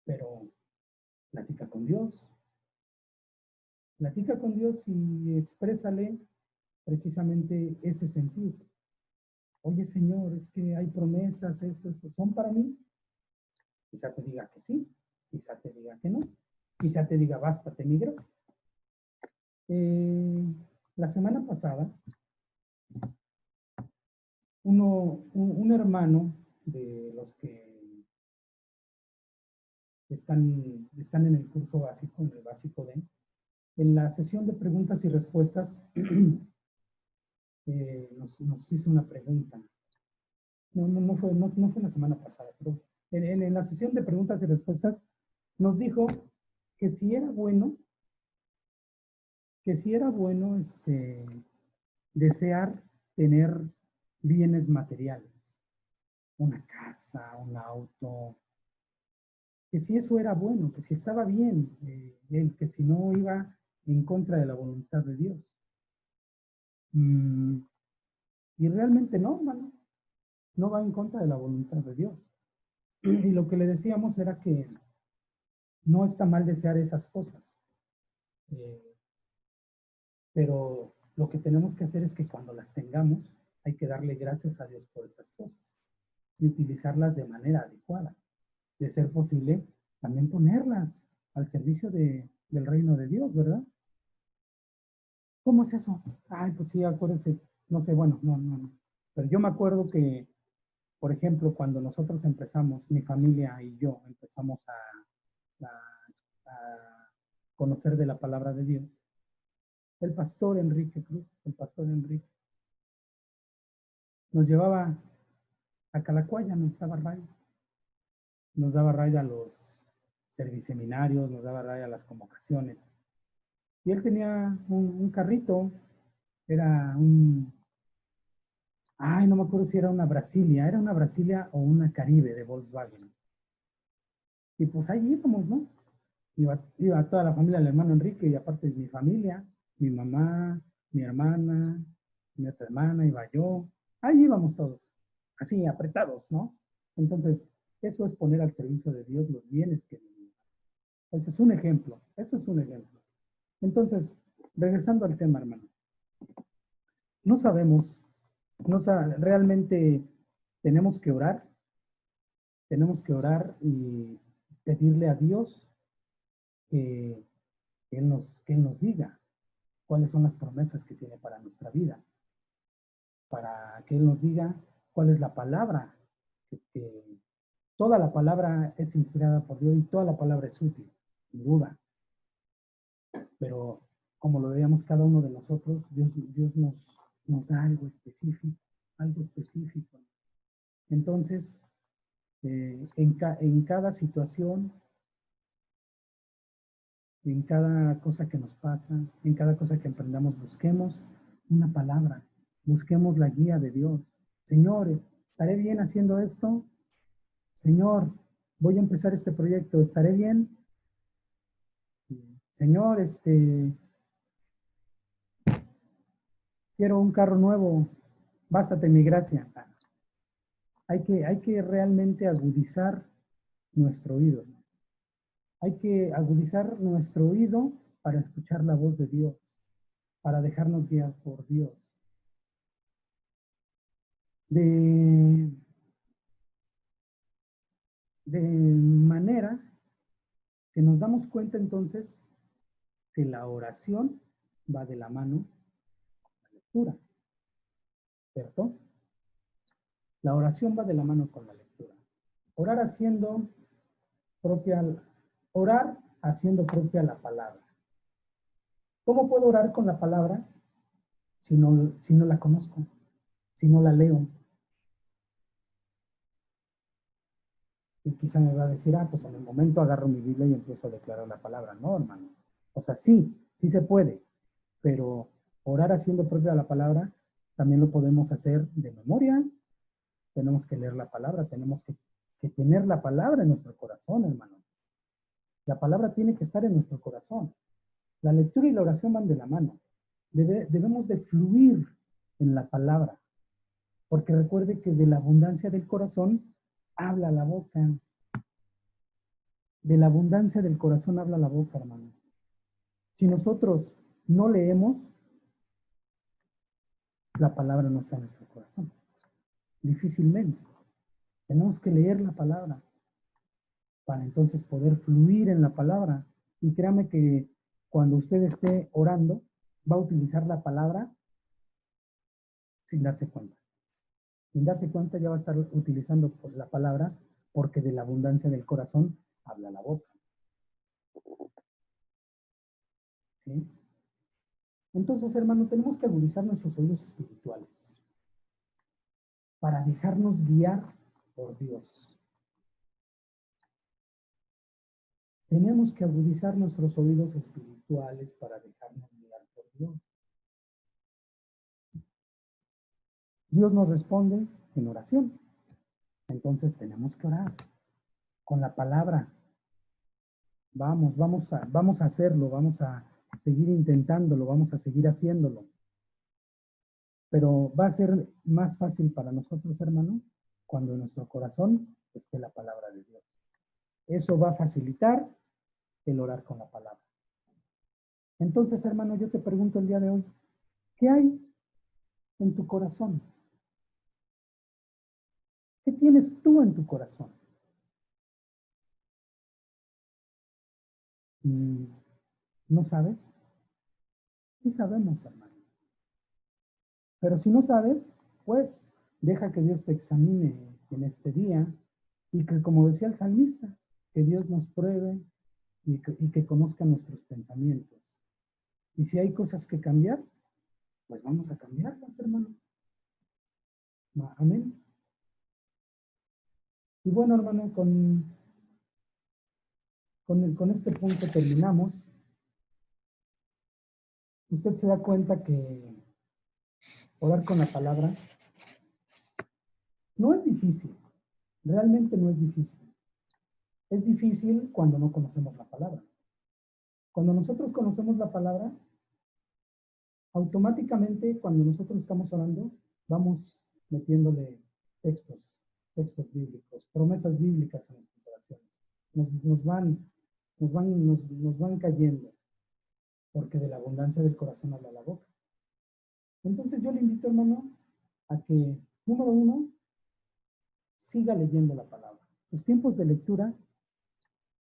Speaker 1: Pero platica con Dios. Platica con Dios y exprésale precisamente ese sentido. Oye, Señor, es que hay promesas, esto, ¿son para mí? Quizá te diga que sí, quizá te diga que no, quizá te diga, bástate mi gracia. La semana pasada, un hermano de los que están en el curso básico, en el básico D, en la sesión de preguntas y respuestas, nos hizo una pregunta. No fue la semana pasada, pero en la sesión de preguntas y respuestas nos dijo que si era bueno, desear tener bienes materiales, una casa, un auto, que si eso era bueno, que si estaba bien, que si no iba en contra de la voluntad de Dios. Y realmente no, hermano, no va en contra de la voluntad de Dios. Y lo que le decíamos era que no está mal desear esas cosas, pero lo que tenemos que hacer es que cuando las tengamos, hay que darle gracias a Dios por esas cosas y utilizarlas de manera adecuada. De ser posible, también ponerlas al servicio del reino de Dios, ¿verdad? ¿Cómo es eso? Ay, pues sí, acuérdense, no sé, bueno, no. Pero yo me acuerdo que, por ejemplo, cuando nosotros empezamos, mi familia y yo empezamos a conocer de la palabra de Dios. El pastor Enrique Cruz, el pastor Enrique, nos llevaba a Calacuaya, nos daba raya a los serviseminarios, nos daba raya a las convocaciones. Y él tenía un carrito, era no me acuerdo si era una Brasilia o una Caribe de Volkswagen. Y pues ahí íbamos, ¿no? Iba toda la familia del hermano Enrique y aparte de mi familia, mi mamá, mi hermana, mi otra hermana, iba yo. Ahí íbamos todos, así apretados, ¿no? Entonces, eso es poner al servicio de Dios los bienes que vivimos. Ese es un ejemplo, eso es un ejemplo. Entonces, regresando al tema, hermano. No sabemos, realmente tenemos que orar y pedirle a Dios que que Él nos diga cuáles son las promesas que tiene para nuestra vida, para que Él nos diga cuál es la palabra, que toda la palabra es inspirada por Dios y toda la palabra es útil, sin duda, pero como lo veíamos cada uno de nosotros, Dios nos da algo específico, algo específico. Entonces, en cada situación, en cada cosa que nos pasa, en cada cosa que emprendamos, busquemos una palabra, busquemos la guía de Dios. Señor, ¿estaré bien haciendo esto? Señor, voy a empezar este proyecto, ¿estaré bien? Señor, quiero un carro nuevo, bástate mi gracia. Hay que realmente agudizar nuestro oído. Hay que agudizar nuestro oído para escuchar la voz de Dios, para dejarnos guiar por Dios. De manera que nos damos cuenta entonces que la oración va de la mano con la lectura, ¿cierto? La oración va de la mano con la lectura. Orar propia, orar haciendo propia la palabra. ¿Cómo puedo orar con la palabra si no la conozco, si no la leo? Y quizá me va a decir, pues en el momento agarro mi Biblia y empiezo a declarar la palabra. No, hermano. O sea, sí se puede, pero orar haciendo propia la palabra también lo podemos hacer de memoria. Tenemos que leer la palabra, tenemos que tener la palabra en nuestro corazón, hermano. La palabra tiene que estar en nuestro corazón. La lectura y la oración van de la mano. Debemos de fluir en la palabra, porque recuerde que de la abundancia del corazón habla la boca. De la abundancia del corazón habla la boca, hermano. Si nosotros no leemos, la palabra no está en nuestro corazón. Difícilmente. Tenemos que leer la palabra para entonces poder fluir en la palabra. Y créame que cuando usted esté orando, va a utilizar la palabra sin darse cuenta. Sin darse cuenta ya va a estar utilizando la palabra porque de la abundancia del corazón habla la boca. ¿Sí? Entonces, hermano, tenemos que agudizar nuestros oídos espirituales para dejarnos guiar por Dios. Tenemos que agudizar nuestros oídos espirituales para dejarnos guiar por Dios. Dios nos responde en oración. Entonces tenemos que orar con la palabra. Vamos a hacerlo, vamos a seguir intentándolo, vamos a seguir haciéndolo. Pero va a ser más fácil para nosotros, hermano, cuando en nuestro corazón esté la palabra de Dios. Eso va a facilitar el orar con la palabra. Entonces, hermano, yo te pregunto el día de hoy, ¿qué hay en tu corazón? ¿Qué tienes tú en tu corazón? ¿No sabes? Sí sabemos, hermano. Pero si no sabes, pues deja que Dios te examine en este día y que, como decía el salmista, que Dios nos pruebe y que conozca nuestros pensamientos. Y si hay cosas que cambiar, pues vamos a cambiarlas, hermano. Amén. Y bueno, hermano, con este punto terminamos. Usted se da cuenta que orar con la palabra no es difícil, realmente no es difícil. Es difícil cuando no conocemos la palabra. Cuando nosotros conocemos la palabra, automáticamente cuando nosotros estamos orando, vamos metiéndole textos bíblicos, promesas bíblicas en nuestras oraciones. Nos van cayendo, porque de la abundancia del corazón habla la boca. Entonces yo le invito, hermano, a que, número uno, siga leyendo la palabra. Sus tiempos de lectura,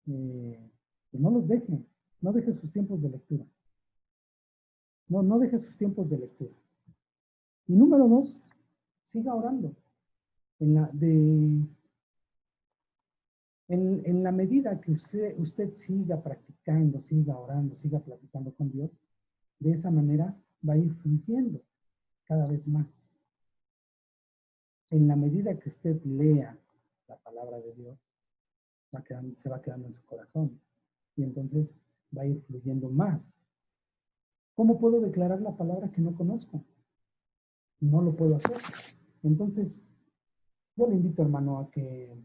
Speaker 1: que no los deje, no deje sus tiempos de lectura. No deje sus tiempos de lectura. Y número dos, siga orando. En la medida que usted siga practicando, siga orando, siga platicando con Dios, de esa manera va a ir fluyendo cada vez más. En la medida que usted lea la palabra de Dios, se va quedando en su corazón. Y entonces va a ir fluyendo más. ¿Cómo puedo declarar la palabra que no conozco? No lo puedo hacer. Entonces, yo le invito, hermano, a que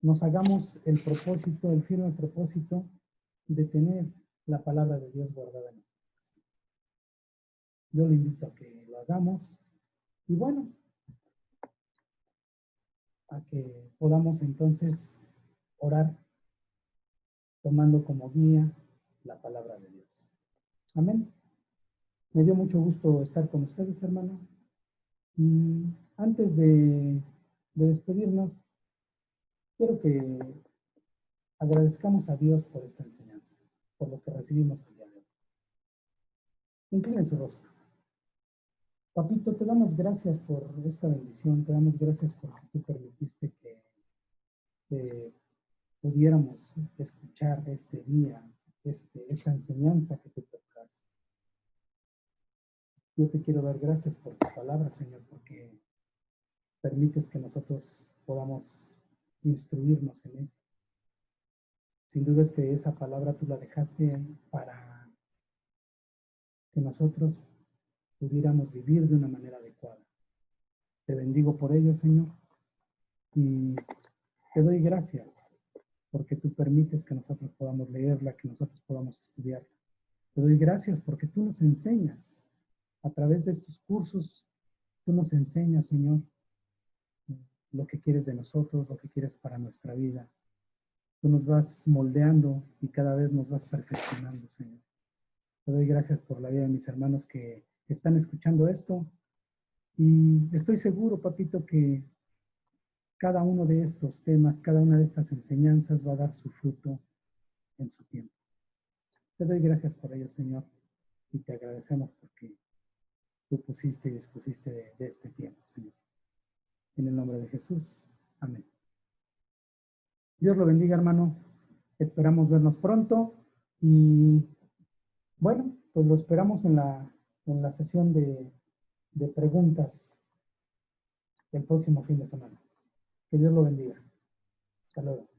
Speaker 1: nos hagamos el propósito, el firme propósito de tener la palabra de Dios guardada en nuestro corazón. Yo le invito a que lo hagamos y bueno, a que podamos entonces orar tomando como guía la palabra de Dios. Amén. Me dio mucho gusto estar con ustedes, hermano. Y antes de despedirnos, quiero que agradezcamos a Dios por esta enseñanza, por lo que recibimos el día de hoy. Inclinen su rostro. Papito, te damos gracias por esta bendición, te damos gracias porque tú permitiste que pudiéramos escuchar este día, esta enseñanza que tú tocas. Yo te quiero dar gracias por tu palabra, Señor, porque permites que nosotros podamos instruirnos en ella. Sin duda es que esa palabra tú la dejaste para que nosotros pudiéramos vivir de una manera adecuada. Te bendigo por ello, Señor, y te doy gracias porque tú permites que nosotros podamos leerla, que nosotros podamos estudiarla. Te doy gracias porque tú nos enseñas, a través de estos cursos, tú nos enseñas, Señor, lo que quieres de nosotros, lo que quieres para nuestra vida. Tú nos vas moldeando y cada vez nos vas perfeccionando, Señor. Te doy gracias por la vida de mis hermanos que están escuchando esto y estoy seguro, papito, que cada uno de estos temas, cada una de estas enseñanzas va a dar su fruto en su tiempo. Te doy gracias por ello, Señor, y te agradecemos porque tú pusiste y dispusiste de este tiempo, Señor. En el nombre de Jesús. Amén. Dios lo bendiga, hermano. Esperamos vernos pronto y bueno, pues lo esperamos en la sesión de preguntas el próximo fin de semana. Que Dios lo bendiga. Hasta luego.